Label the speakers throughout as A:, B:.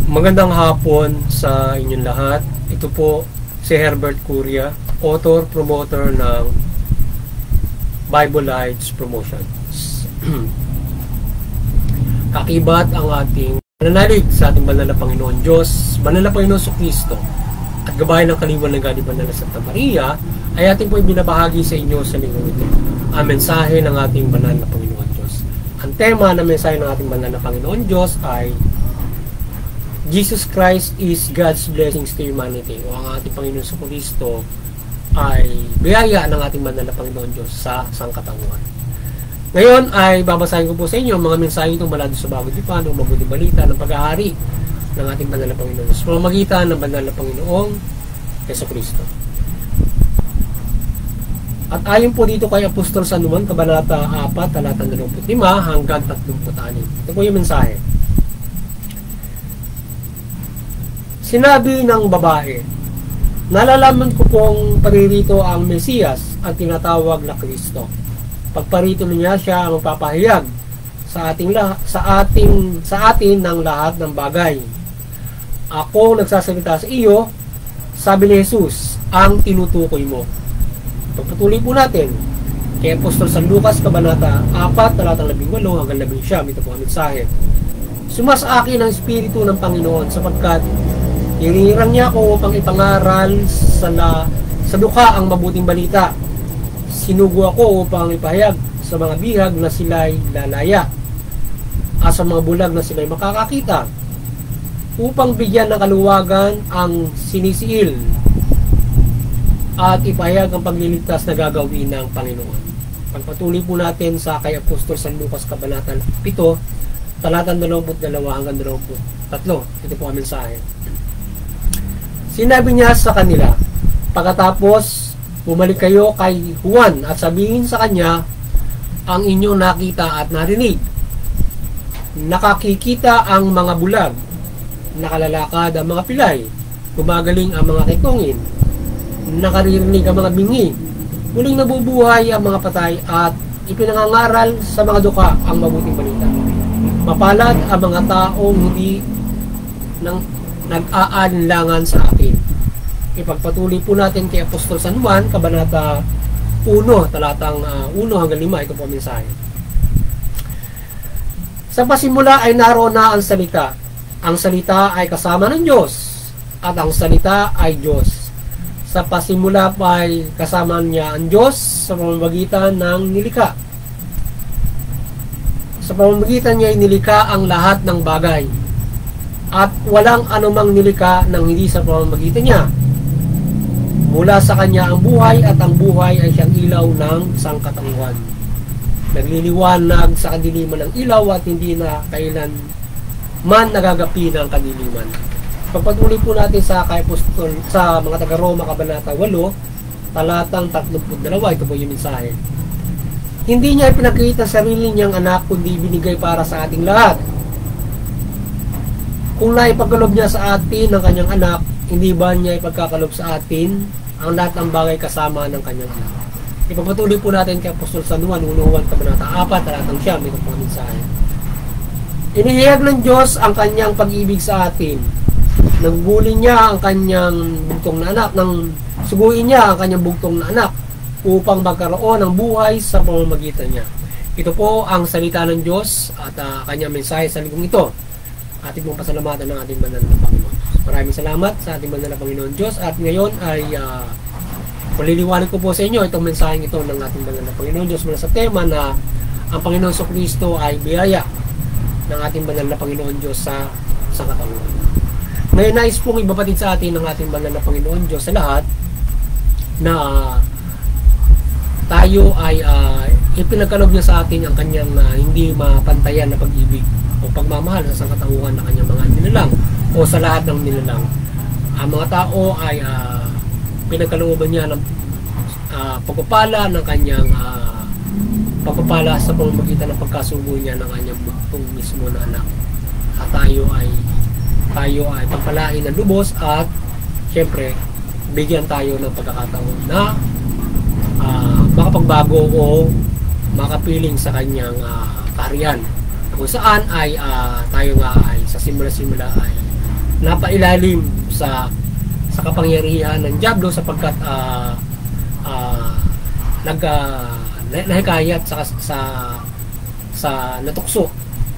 A: Magandang hapon sa inyong lahat. Ito po si Herbert Curia, author, promoter ng Bible Lights Promotions. Kakibat ang ating nananalig sa ating banal na Panginoon Diyos, banal na Panginoon Kristo, at gabayan ng kaliwanagan ni Banal na Santa Maria, ay ating po ibinabahagi sa inyo sa linggong ito ang mensahe ng ating banal na Panginoon Diyos. Ang tema ng mensahe ng ating banal na Panginoon Diyos ay Jesus Christ is God's blessings to humanity, o ang ating Panginoon Kristo ay biyaya ng ating banal na Panginoon Diyos sa sangkatauhan. Ngayon ay babasahin ko po sa inyo ang mga mensahe itong mula sa Bagong Tipan o mabuting balita ng pag-ahari ng ating banal na Panginoon sa pamamagitan ng banal na Panginoong Jesucristo. At ayon po dito kay Apostol San Juan, Kabanata 4, talata 25 hanggang 36. Ito po yung mensahe. Sinabi ng babae, nalalaman ko pong paririto ang Mesiyas at tinatawag na Kristo. Pagparito niya siya ang magpapahayag sa atin ng lahat ng bagay. Ako nagsasalita sa iyo, sabi ni Jesus, ang tinutukoy mo. Pagpatuloy po natin kay Apostol San Lucas, Kabanata 4, talatang 18 hanggang 19. Ito po ang mensahe. Sumasa akin ang Espiritu ng Panginoon sapagkat iniirang niya ako upang ipangaral sa dukha ang mabuting balita. Sinugo ako upang ipahayag sa mga bihag na sila'y lalaya, at sa mga bulag na sila'y makakakita, upang bigyan ng kaluwagan ang sinisiil, at ipahayag ang pagliligtas na gagawin ng Panginoon. Pagpatuloy po natin sa kay Apostol San Lucas, Kabanata 7, talatang 22 hanggang 23. Ito po ang mensahe. Sinabi niya sa kanila, pagkatapos bumalik kayo kay Juan at sabihin sa kanya ang inyong nakita at narinig. Nakakikita ang mga bulag, nakalalakad ang mga pilay, gumagaling ang mga kitongin, nakaririnig ang mga bingi, muling nabubuhay ang mga patay, at ipinangangaral sa mga duka ang mabuting balita. Mapalad ang mga taong hindi nag-aalinlangan sa akin. Ipagpatuloy po natin kay Apostol San Juan, Kabanata 1, talatang 1 hanggang 5. Ito po ang mensahe. Sa pasimula ay naroon na ang salita. Ang salita ay kasama ng Diyos, at ang salita ay Diyos. Sa pasimula pa ay kasama niya ang Diyos sa pamamagitan ng nilikha. Sa pamamagitan niya ay nilikha ang lahat ng bagay, at walang anumang nilikha nang hindi sa pamamagitan niya. Mula sa kanya ang buhay, at ang buhay ay siyang ilaw ng sangkatauhan. Nagliliwanag sa kadiliman ng ilaw, at hindi na kailan man nagagapi ng kadiliman. Pagpatuloy po natin sa kay Apostol sa mga taga-Roma, Kabanata 8, talatang 32. Ito po yung mensahe. Hindi niya ipinakita sarili niyang anak, kundi binigay para sa ating lahat. Kung naipagkalob niya sa atin ang kanyang anak, hindi ba niya ipagkakalob sa atin ang lahat ng bagay kasama ng kanyang anak? Ipagpatuloy po natin kay Apostol San Juan, Kabanata 4, talatang 9. Ito po ang mensahe. Inihayag ng Diyos ang kanyang pag-ibig sa atin. Nagbuli niya ang kanyang bugtong na anak, suguin niya ang kanyang bugtong na anak upang magkaroon ng buhay sa pamamagitan niya. Ito po ang salita ng Diyos at kanyang mensahe sa linggong ito. Ating pong pasalamatan ng ating banal na Panginoon. Maraming salamat sa ating banal na Panginoon Diyos, at ngayon ay paliliwanag ko po sa inyo itong mensaheng ito ng ating banal na Panginoon Diyos mula sa tema na ang Panginoon Kristo ay biyaya ng ating banal na Panginoon Diyos sa sangkatauhan. Ngayon nais pong ibabatid sa atin ng ating banal na Panginoon Diyos sa lahat na tayo ay ipinagkaloob niya sa atin ang kanyang hindi mapantayan na pag-ibig o pagmamahal sa sangkatauhan ng kanyang mga nilalang o sa lahat ng nilalang. Ang mga tao ay pinagkalooban niya ng pagpapala ng kanyang pagpapala sa pamamagitan ng pagkasugo niya ng kanyang bugtong mismo na anak. At tayo ay pagpalain ng lubos, at syempre bigyan tayo ng pagkakataon na makapagbago o makapiling sa kanyang kaharian, kung saan ay tayo nga ay sa simula-simula ay napailalim sa kapangyarihan ng diablo sapagkat nahikayat sa natukso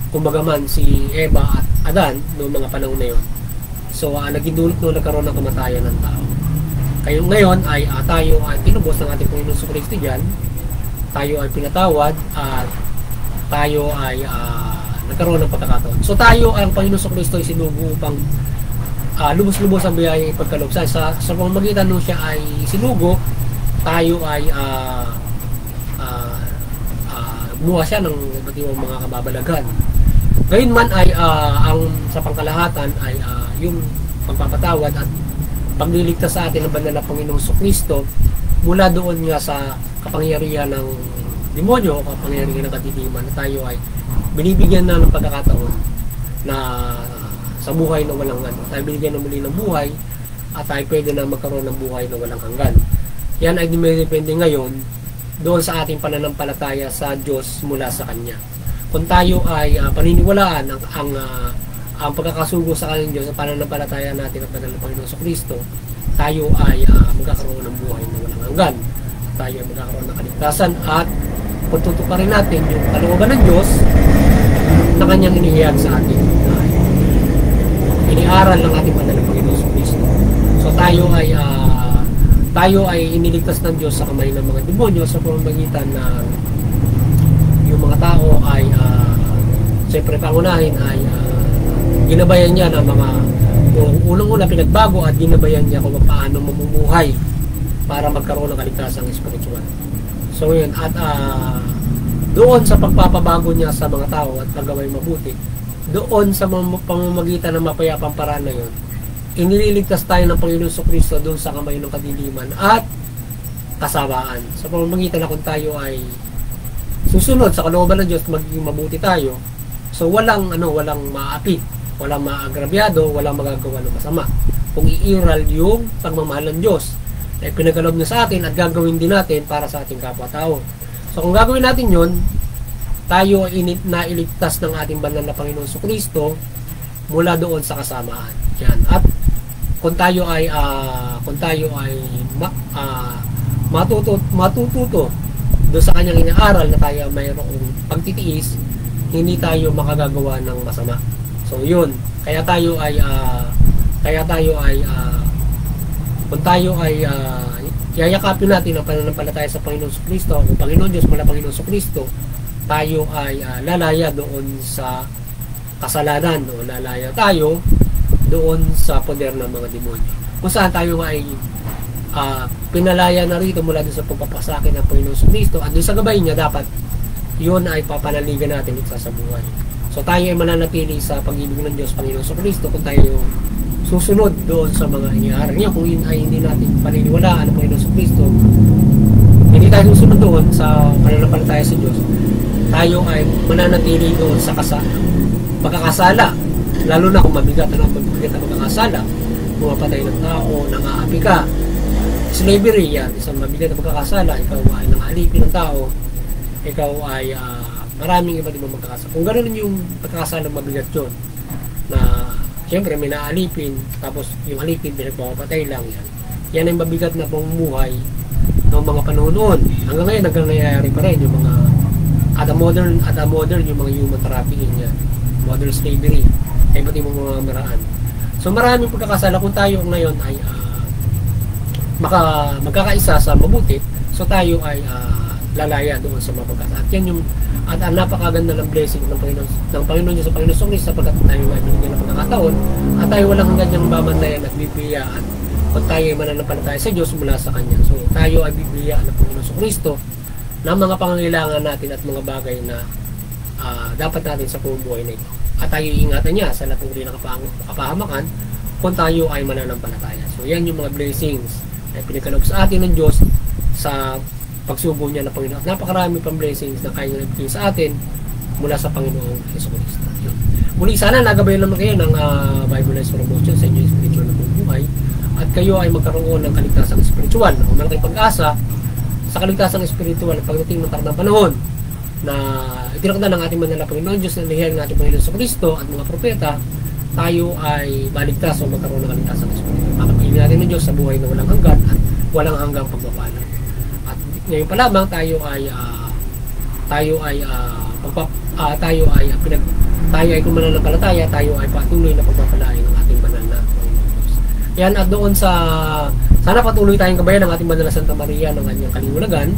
A: kumbaga man si Eva at Adan noong mga panahon na yun. So naging dulot no nagkaroon ng kamatayan ng tao. Kaya ngayon ay tayo ay tinubos ng ating Panginoon Jesucristo diyan. Tayo ay pinatawad at tayo ay nagkaroon ng pagkakataon. So tayo ang Panginoon Jesucristo ay sinugo upang lubos-lubos ang biyayang ipagkaloob sa pamamagitan nung siya ay sinugo, tayo ay gumawa siya ng iba't ibang mga kababalaghan. Gayunman ay ang sa pangkalahatan ay yung pagpapatawad at pagliligtas sa atin ng banal na Panginoong Jesucristo mula doon nga sa kapangyarihan ng demonyo o kapangyarihan ng kadiliman na tayo ay binibigyan na ng pagkakataon na sa buhay na walang tayo binigyan ng muli ng buhay at tayo pwede na magkaroon ng buhay na walang hanggan. Yan ay dumidepende ngayon doon sa ating pananampalataya sa Diyos mula sa Kanya. Kung tayo ay paniniwalaan ang pagkakasugo sa Kanyang Diyos, ang pananampalataya natin at banal na Panginoon Jesucristo, tayo ay magkakaroon ng buhay na walang hanggan. Tayo ay magkakaroon ng kaligtasan at kung tutuparin natin yung kalooban ng Diyos na Kanyang inihiyag sa atin. Iniaral ng ating banal na Panginoon Jesucristo. So tayo ay iniligtas ng Diyos sa kamay ng mga demonyo sa pamamagitan na yung mga tao ay siyempre pangunahin ay ginabayan niya ng mga unang-una pinagbago at ginabayan niya kung paano mamumuhay para magkaroon ng kaligtasang espiritual. So yun, at doon sa pagpapabago niya sa mga tao at paggaway mabuti, doon sa pamamagitan ng mapayapang paraan na yun, inililigtas tayo ng Panginoon Jesucristo doon sa kamay ng kadiliman at kasawaan. Sa pamamagitan na kung tayo ay susunod sa kalooban ng Diyos, magiging mabuti tayo. So walang maapi, walang maagrabyado, walang magagawa ng masama. Kung iiral yung pagmamahal ng Diyos na ipinagkaloob niya sa atin at gagawin din natin para sa ating kapwa-tao. So kung gagawin natin yun, tayo ay nailigtas ng ating banal na Panginoon Jesucristo mula doon sa kasamaan. Yan. At kung tayo ay matututo doon sa kanyang inaaral na tayo mayroong pagtitiis, hindi tayo makagagawa ng masama. So yun, kaya tayo ay kung tayo ay yayakapin natin ang pananampalataya sa Panginoon Jesucristo, o Panginoon Diyos mula Panginoon Jesucristo, tayo ay lalaya doon sa kasalanan, o lalaya tayo doon sa poder ng mga demonyo. Kung saan tayo ay pinalaya na rito mula doon sa pagpapasakit ng Panginoon Jesucristo, at doon sa gabay niya dapat yun ay papanaligan natin sa buhay. So tayo ay mananatili sa pag-ibig ng Diyos Panginoon Jesucristo kung tayo susunod doon sa mga iniaaral niya. Kung yun ay hindi natin paniniwalaan ang Panginoon Jesucristo, hindi tayo susunod doon sa pananampalataya sa Diyos, tayo ay mananatili doon sa pagkakasala, lalo na kung mabigat ang pagkakasala, pumapatay ng tao, nangaapi ka, slavery, yan, isang mabigat na pagkakasala, ikaw ay nangalipin ng tao, ikaw ay maraming iba't ibang magkakasala. Kung ganoon yung pagkakasala mabigat yun, na siyempre may naalipin, tapos yung alipin pinagpapatay lang, yan ang mabigat na pamumuhay ng mga panahon noon. Hanggang ngayon nangyayari pa rin yung mga at a modern yung mga human trafficking yan, modern slavery, ay iba't ibang mga maraan. So maraming pagkakasala. Kung tayo ngayon ay magkakaisa sa mabuti, so tayo ay lalaya doon sa mga pagkakasala. At yan yung ang napakaganda ng blessing ng Panginoon Diyos sa Panginoon Jesucristo, sapagkat tayo ay binigyan ng pagkakataon at tayo walang ganyang babantayan at bibiyaan kung tayo ay mananampalataya sa Diyos mula sa Kanya. So tayo ay bibiyaan ng Panginoon Jesucristo ng mga pangangailangan natin at mga bagay na dapat natin sa pamumuhay na ito. At tayo iingatan niya sa lahat ng uri ng kapahamakan kung tayo ay mananampalataya. So yan yung mga blessings na pinagkaloob sa atin ng Diyos sa pagsubo niya ng Panginoon. At napakarami pang blessings na kaya nabigay sa atin mula sa Panginoong Jesucristo. Muli sana nagabayan naman kayo ng Bible Lives Promotion sa inyong spiritual na buhay at kayo ay magkaroon ng kaligtasang spiritual o malaking pag-asa sa kaligtasang spiritual at pagdating ng takdang panahon na itinakda ng ating banal na Panginoon Diyos na nilihiyag ng ating Panginoon Jesucristo at mga propeta tayo ay maligtas o magkaroon ng kaligtasan ng Espiritu. Makapili natin ng Diyos sa buhay na walang hanggan at walang hanggang pagpapala. At ngayon pa lamang tayo ay kung mananampalataya, tayo ay patuloy na pagpapalain ng ating banal na Panginoon Diyos. Yan, at doon sana patuloy tayong gabayan ng ating banal na Santa Maria ng kanyang kaliwanagan,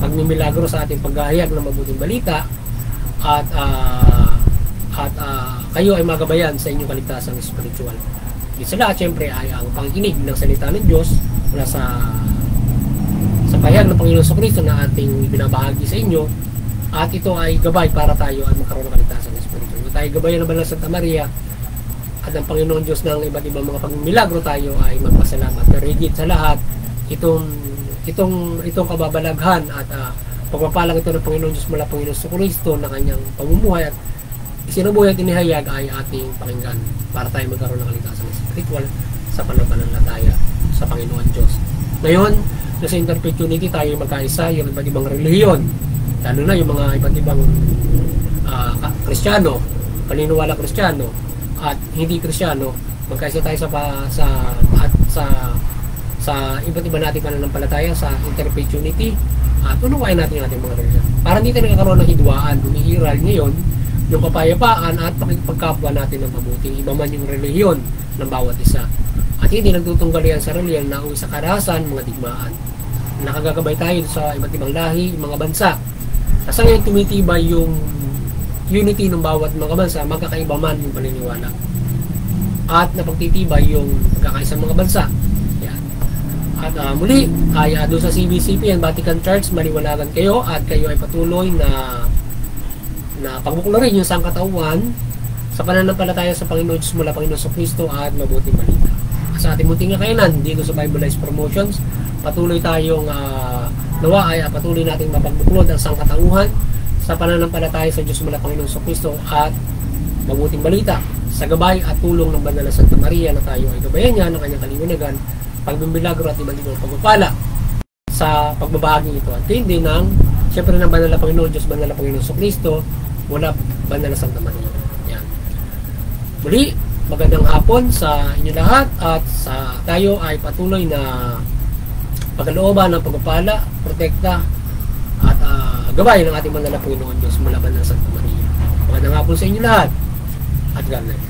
A: pagmimilagro sa ating paghahayag ng mabuting balita, at kayo ay magabayan sa inyong kaligtasang spiritual. Isa lahat, syempre, ay ang pakikinig ng salita ng Diyos mula sa pahayag ng Panginoon Kristo na ating binabahagi sa inyo, at ito ay gabay para tayo ay magkaroon ng kaligtasan ng spiritual. Kung tayo gabayan ng banal na Santa Maria at ang Panginoon Diyos ng iba't ibang mga pagmimilagro, tayo ay magpasalamat. Pero higit sa lahat, itong kababalaghan at pagpapalang ito ng Panginoon Diyos mula Panginoon Kristo na kanyang pamumuhay at isinubuhay at inihayag ay ating pakinggan para tayo magkaroon ng kaligtasan ng spiritual sa pananampalataya sa Panginoon Diyos. Ngayon, sa interfaith unity tayo magkaisa, yung iba't ibang relihiyon, lalo na yung mga iba't ibang Kristiyano, paniniwala Kristiyano at hindi Kristiyano, magkaisa tayo sa iba't iba nating pananampalataya sa interfaith unity at unawain natin yung ating mga relihiyon. Para hindi tayo nagkakaroon ng hidwaan, umiiral ngayon yung kapayapaan at pagkapwa natin ng mabuting iba man yung relihiyon ng bawat isa. At hindi nagtutunggal yan sa relihiyon na uwi sa karahasan, mga digmaan. Nakagagabay tayo sa iba't ibang lahi, mga bansa. Kasi ngayon tumitibay yung unity ng bawat mga bansa, magkakaiba man yung paniniwala. At napagtitibay yung pagkakaisang mga bansa. Yan. At muli, ay doon sa CBCP and Vatican Church, maliwanagan kayo at kayo ay patuloy na pagbuklarin yung sangkatauhan sa pananampalataya sa Panginoon Diyos mula Panginoon Kristo at mabuting balita. Sa ating munting kainan dito sa Bibleized Promotions, patuloy tayong nawa ay patuloy nating mapagbuklod ang sangkatauhan sa pananampalataya sa Diyos mula Panginoon Kristo at mabuting balita sa gabay at tulong ng Banal na Santa Maria na tayo ay gabayan niya ng kanyang kaliwanagan, pagmimilagro at iba't ibang pagpapala sa pagbabahagi ito at hindi ng siyempre ng Banal na Panginoon Diyos, Banal na Panginoon Kristo wala Banal na Santa Maria. Yan. Muli, magandang hapon sa inyo lahat at tayo ay patuloy na pagkalooban ng pagpapala, protekta at gabay ng ating Banal na Panginoon Diyos mula Banal na Santa Maria. Magandang hapon sa inyo lahat at God bless.